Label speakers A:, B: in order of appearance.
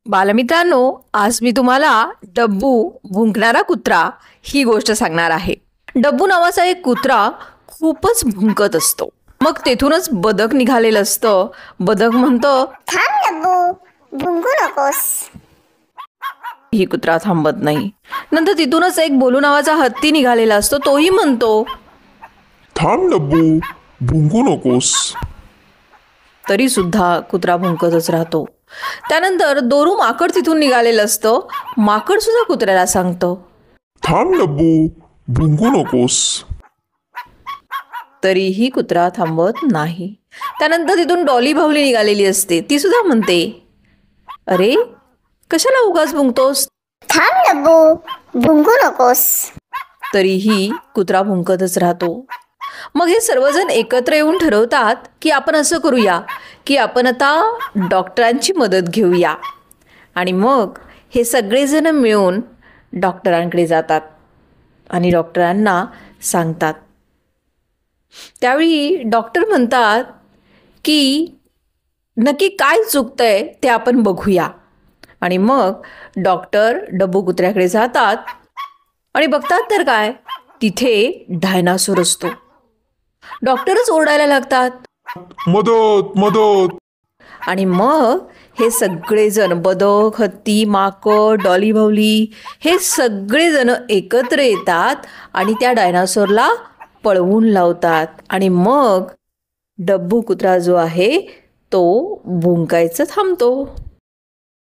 A: बालमित्रांनो, आज मी तुम्हाला डब्बू भुंकणारा कुत्रा ही गोष्ट सांगणार आहे. डब्बू नावाचा एक कुत्रा खूपच भुंकत असतो. मग तेथूनच बदक निघालेलं असतं. बदक म्हणतं,
B: थांब डब्बू, भुंकू नकोस.
A: ही कुत्रा थांबत नाही. नंतर तिथूनच एक बोलू नावाचा हत्ती निघालेला असतो. तोही म्हणतो,
C: थांब डब्बू, भुंकू नकोस.
A: तरी सुद्धा कुत्रा भुंकतच राहतो. त्यानंतर दोरू माकड तिथून निघालेलं असतं. माकड सुद्धा कुत्र्याला सांगतं,
C: थांब डब्बू, भुंकू नकोस.
A: तरीही कुत्रा थांबत नाही. त्यानंतर तिथून डॉली भावली निघालेली असते. ती सुद्धा म्हणते, अरे कशाला उगाच भुंकतोस.
B: थांब डब्बू, भुंकू नकोस.
A: तरीही कुत्रा भुंकतच राहतो. मग हे सर्वजण एकत्र येऊन ठरवतात की आपण असं करूया की आपण आता डॉक्टरांची मदत घेऊया. आणि मग हे सगळेजण मिळून डॉक्टरांकडे जातात आणि डॉक्टरांना सांगतात. त्यावेळी डॉक्टर म्हणतात की नक्की काय चुकतंय ते आपण बघूया. आणि मग डॉक्टर डब्बू कुत्र्याकडे जातात आणि बघतात तर काय, तिथे डायनासोर असतो. डॉक्टरच ओरडायला लागतात,
C: मदत मदत.
A: आणि मग हे सगळेजण बदक, हत्ती, माकड, डॉली भावली हे सगळेजण एकत्र येतात आणि त्या डायनासोरला पळवून लावतात. आणि मग डब्बू कुत्रा जो आहे तो भुंकायचं थांबतो.